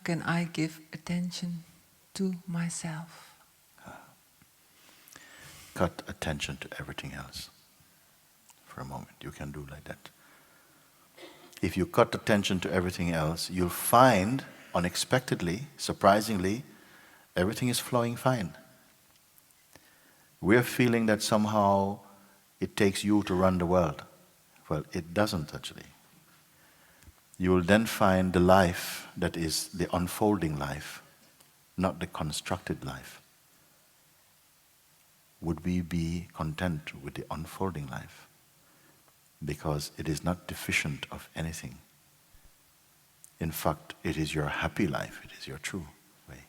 can I give attention to myself? Cut attention to everything else for a moment. You can do like that. If you cut attention to everything else, you'll find, unexpectedly, surprisingly, everything is flowing fine. We're feeling that somehow it takes you to run the world. Well, it doesn't actually. You will then find the life that is the unfolding life, not the constructed life. Would we be content with the unfolding life? Because it is not deficient of anything. In fact, it is your happy life, it is your true way.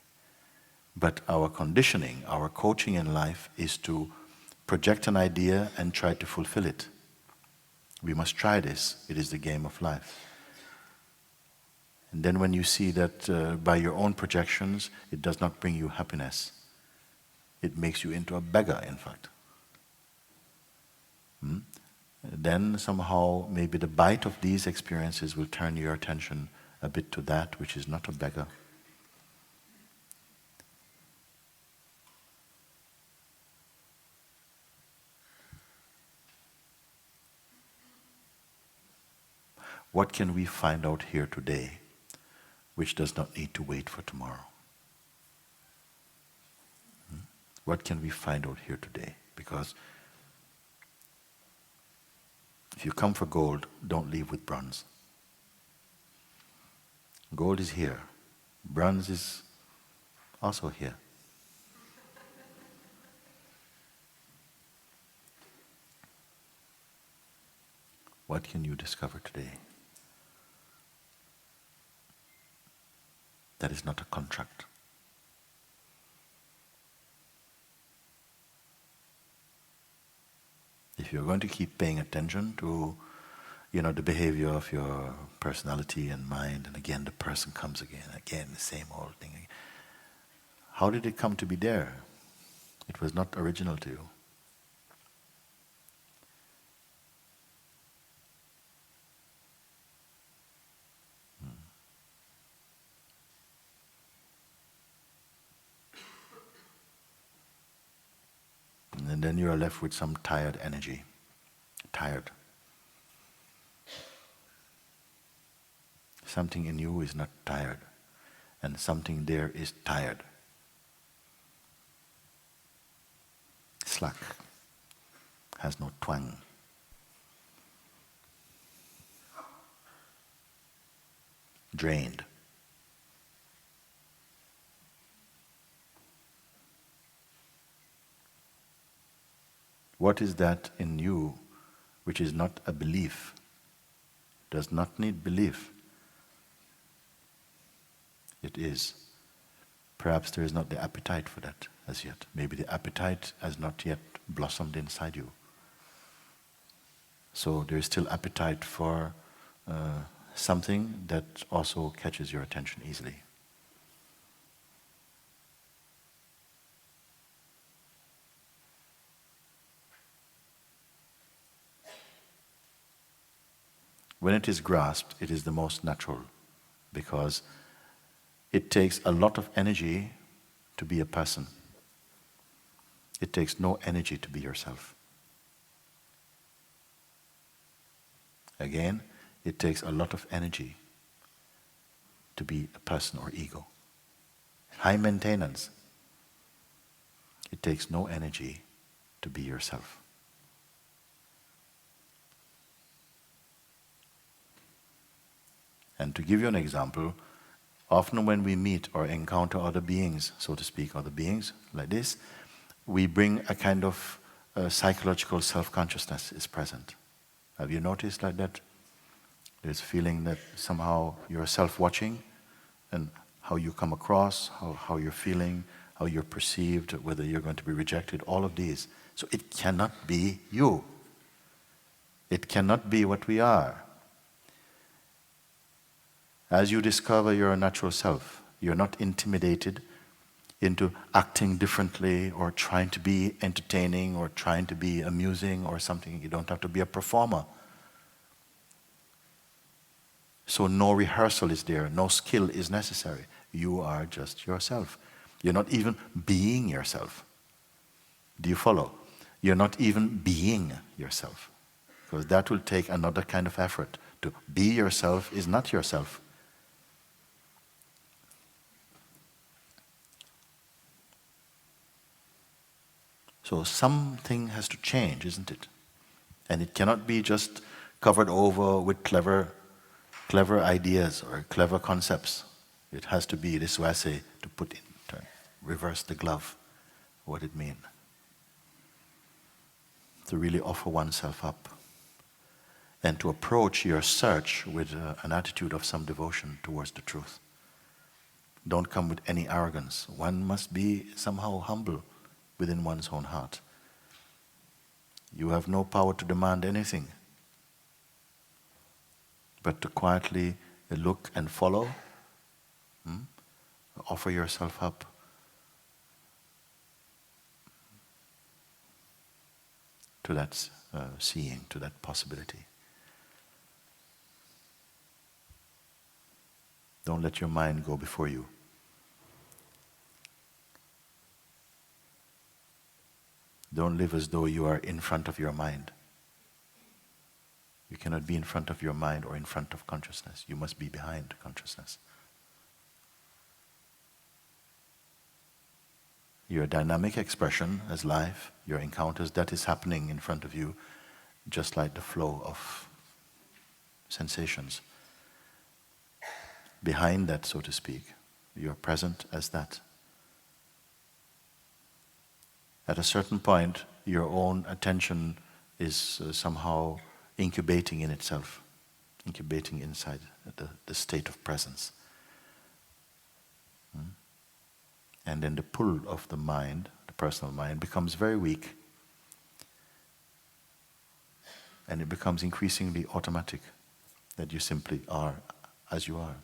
But our conditioning, our coaching in life is to project an idea and try to fulfill it. We must try this, it is the game of life. And then when you see that by your own projections, it does not bring you happiness, it makes you into a beggar, in fact. Then somehow maybe the bite of these experiences will turn your attention a bit to that which is not a beggar. What can we find out here today which does not need to wait for tomorrow? What can we find out here today? Because if you come for gold, don't leave with bronze. Gold is here. Bronze is also here. What can you discover today? That is not a contract. If you're going to keep paying attention to, the behavior of your personality and mind, and again the person comes again, the same old thing. How did it come to be there? It was not original to you. And then you are left with some tired energy. Tired. Something in you is not tired, and something there is tired. Slack. Has no twang. Drained. What is that in you which is not a belief? Does not need belief. It is. Perhaps there is not the appetite for that as yet. Maybe the appetite has not yet blossomed inside you. So there is still appetite for something that also catches your attention easily. When it is grasped, it is the most natural, because it takes a lot of energy to be a person. It takes no energy to be yourself. Again, it takes a lot of energy to be a person or ego. High maintenance. It takes no energy to be yourself. And to give you an example, often when we meet or encounter other beings, so to speak, other beings like this, we bring a kind of psychological self-consciousness is present. Have you noticed like that? There's a feeling that somehow you're self-watching, and how you come across, how you're feeling, how you're perceived, whether you're going to be rejected, all of these. So it cannot be you. It cannot be what we are. As you discover your natural self, you're not intimidated into acting differently or trying to be entertaining or trying to be amusing or something. You don't have to be a performer. So no rehearsal is there, no skill is necessary. You are just yourself. You're not even being yourself. Do you follow? You're not even being yourself. Because that will take another kind of effort. To be yourself is not yourself. So something has to change, isn't it? And it cannot be just covered over with clever ideas or clever concepts. It has to be, this is why I say, to put in, turn, reverse the glove, what it means. To really offer oneself up. And to approach your search with an attitude of some devotion towards the truth. Don't come with any arrogance. One must be somehow humble within one's own heart. You have no power to demand anything, but to quietly look and follow, offer yourself up. To that seeing, to that possibility. Don't let your mind go before you. Don't live as though you are in front of your mind. You cannot be in front of your mind or in front of consciousness. You must be behind consciousness. Your dynamic expression as life, your encounters, that is happening in front of you, just like the flow of sensations. Behind that, so to speak, you are present as that. At a certain point, your own attention is somehow incubating in itself, incubating inside the state of presence. And then the pull of the mind, the personal mind, becomes very weak. And it becomes increasingly automatic, that you simply are as you are.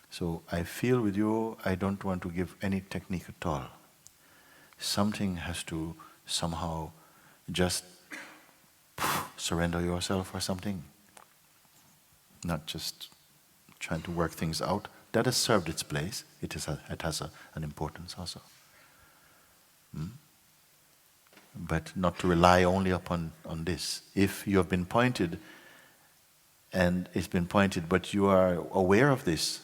So I feel with you, I don't want to give any technique at all. Something has to somehow just surrender yourself or something. Not just trying to work things out. That has served its place. It has an importance also. But not to rely only upon this. If you have been pointed, and it's been pointed, but you are aware of this,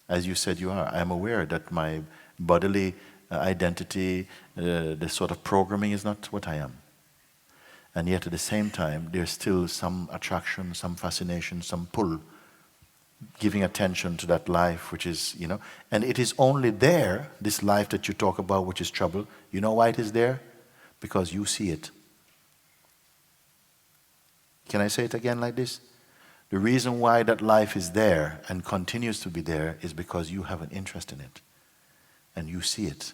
as you said you are. I am aware that my bodily identity, the sort of programming is not what I am. And yet at the same time, there's still some attraction, some fascination, some pull, giving attention to that life which is, and it is only there, this life that you talk about, which is trouble. You know why it is there? Because you see it. Can I say it again like this? The reason why that life is there and continues to be there is because you have an interest in it. And you see it.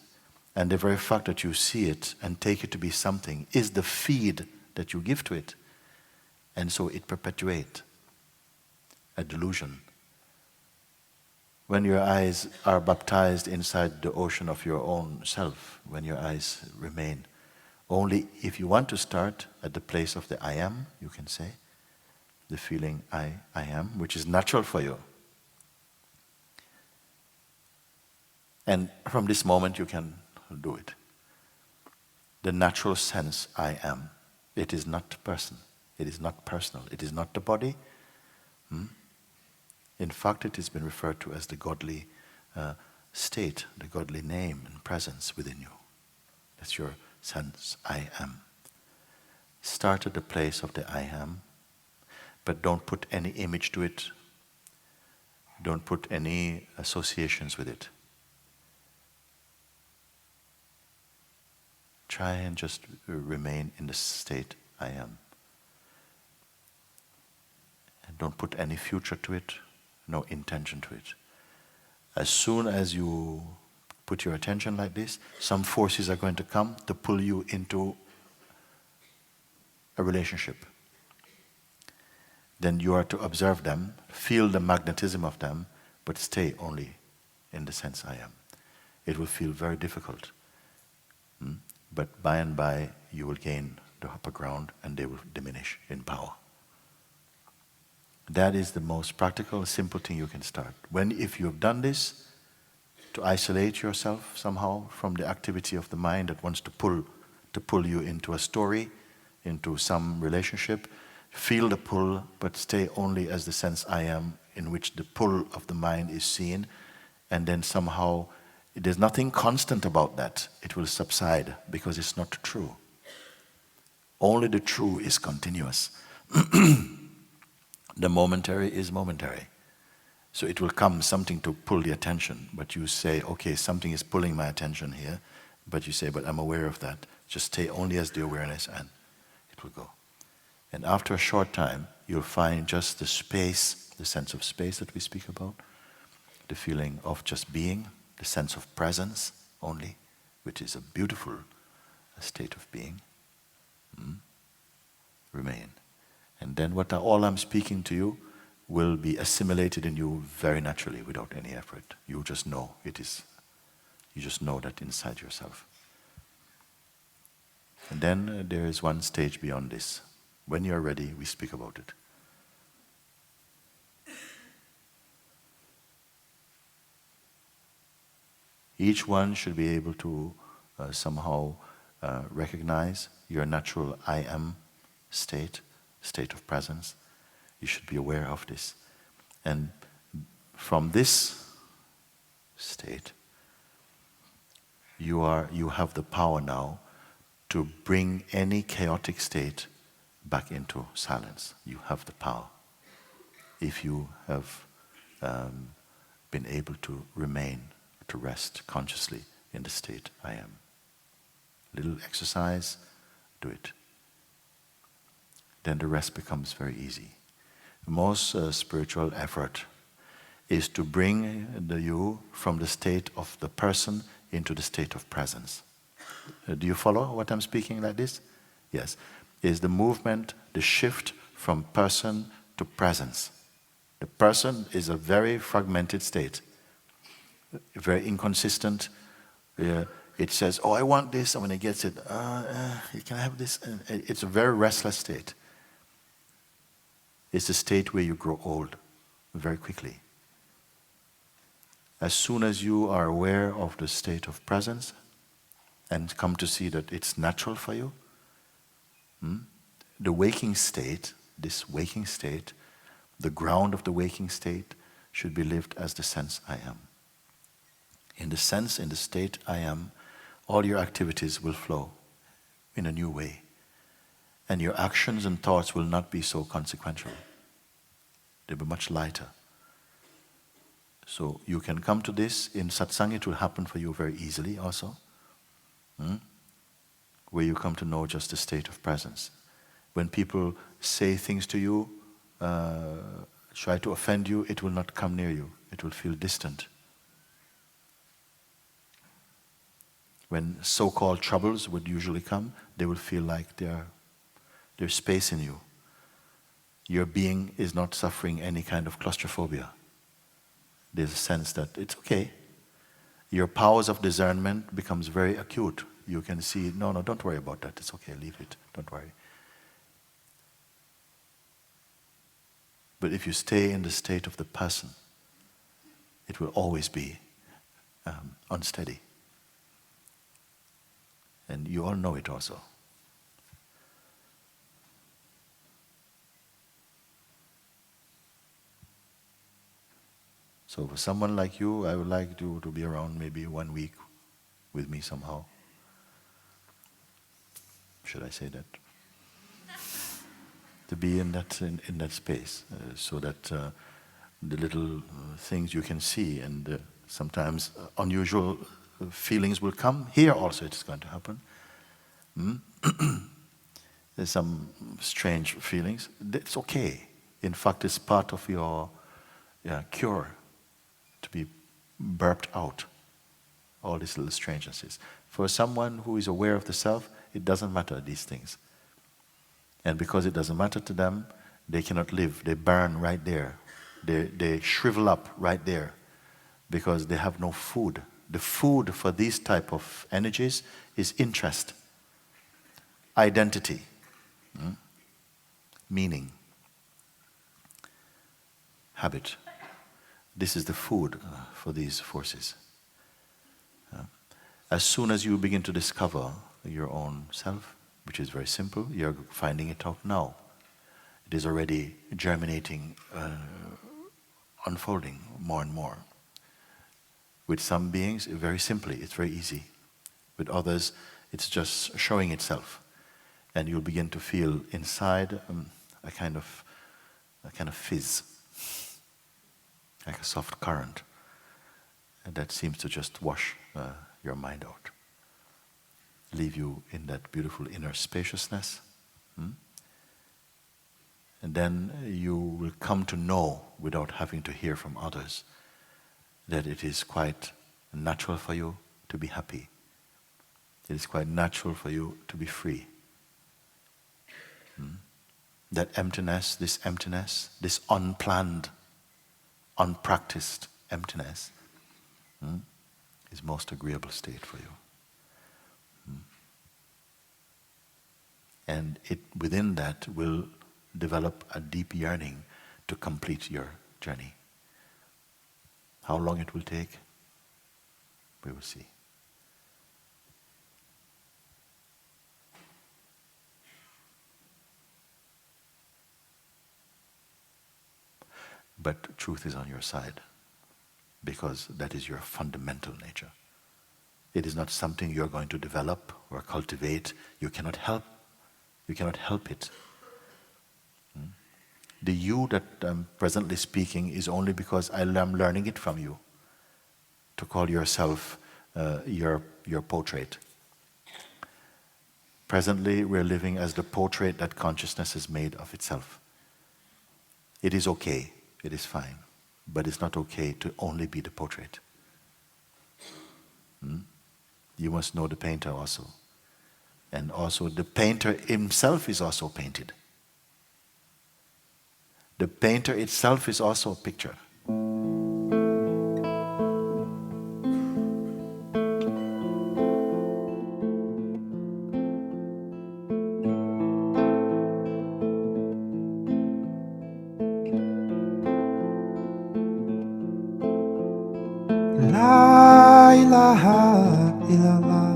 And the very fact that you see it and take it to be something is the feed that you give to it. And so it perpetuates a delusion. When your eyes are baptized inside the ocean of your own self, when your eyes remain, only if you want to start at the place of the I am, you can say, the feeling I am, which is natural for you. And from this moment you can do it. The natural sense I am. It is not person. It is not personal. It is not the body. In fact, it has been referred to as the godly state, the godly name and presence within you. That's your sense I am. Start at the place of the I am. But don't put any image to it. Don't put any associations with it. Try and just remain in the state I am. And don't put any future to it, no intention to it. As soon as you put your attention like this, some forces are going to come to pull you into a relationship. Then you are to observe them, feel the magnetism of them, but stay only in the sense I am. It will feel very difficult. but by and by you will gain the upper ground and they will diminish in power. That is the most practical, simple thing you can start. If you have done this, to isolate yourself somehow from the activity of the mind that wants to pull you into a story, into some relationship, feel the pull, but stay only as the sense I am, in which the pull of the mind is seen, and then somehow there's nothing constant about that. It will subside because it's not true. Only the true is continuous. The momentary is momentary. So it will come something to pull the attention, but you say, okay, something is pulling my attention here, but you say, but I'm aware of that. Just stay only as the awareness and it will go. And after a short time, you'll find just the space, the sense of space that we speak about, the feeling of just being, the sense of presence only, which is a beautiful state of being. Remain. And then all I'm speaking to you will be assimilated in you very naturally without any effort. You just know it is. You just know that inside yourself. And then there is one stage beyond this. When you're ready, we speak about it. Each one should be able to somehow recognize your natural I am state of presence. You should be aware of this. And from this state, you have the power now to bring any chaotic state back into silence. You have the power. If you have been able to remain, to rest consciously in the state I am. Little exercise, do it. Then the rest becomes very easy. The most spiritual effort is to bring you from the state of the person into the state of presence. Do you follow what I'm speaking like this? Yes. Is the movement, the shift from person to presence. The person is a very fragmented state, very inconsistent. It says, oh, I want this, and when it gets it, can I have this? And it's a very restless state. It's a state where you grow old very quickly. As soon as you are aware of the state of presence and come to see that it's natural for you, the waking state, this waking state, the ground of the waking state should be lived as the sense I am. In the sense, in the state I am, all your activities will flow in a new way. And your actions and thoughts will not be so consequential. They'll be much lighter. So you can come to this. In Satsang, it will happen for you very easily also. Where you come to know just the state of presence. When people say things to you, try to offend you, it will not come near you. It will feel distant. When so-called troubles would usually come, they will feel like there's space in you. Your being is not suffering any kind of claustrophobia. There's a sense that it's okay. Your powers of discernment becomes very acute. You can see, no, don't worry about that. It's okay, leave it. Don't worry. But if you stay in the state of the person, it will always be unsteady. And you all know it also. So for someone like you, I would like you to be around maybe 1 week with me somehow. Should I say that? To be in that space, so that the little things you can see, and sometimes unusual feelings will come. Here also it is going to happen. There's some strange feelings. It's okay. In fact, it's part of your cure to be burped out, all these little strangenesses. For someone who is aware of the self, it doesn't matter, these things. And because it doesn't matter to them, they cannot live. They burn right there. They shrivel up right there because they have no food. The food for these type of energies is interest. identity, meaning, habit. This is the food for these forces. As soon as you begin to discover your own self, which is very simple, you're finding it out now. It is already germinating, unfolding more and more. With some beings, very simply, it's very easy. With others, it's just showing itself. And you'll begin to feel inside a kind of fizz, like a soft current, and that seems to just wash your mind out, leave you in that beautiful inner spaciousness. And then you will come to know, without having to hear from others, that it is quite natural for you to be happy. It is quite natural for you to be free. That emptiness, this unplanned, unpracticed emptiness is most agreeable state for you. And it within that will develop a deep yearning to complete your journey. How long it will take, we will see. But truth is on your side, because that is your fundamental nature. It is not something you're going to develop or cultivate. You cannot help it. The you that I'm presently speaking is only because I am learning it from you. To call yourself your portrait. Presently, we're living as the portrait that consciousness has made of itself. It is okay, it is fine, but it's not okay to only be the portrait. You must know the painter also. And also the painter himself is also painted. The painter itself is also a picture. La ilaha illallah.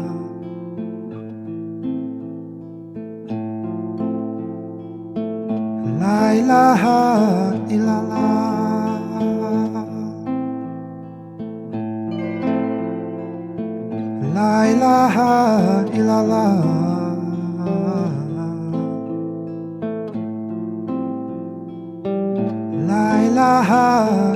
La ilaha illallah. La ilaha illallah. La ilaha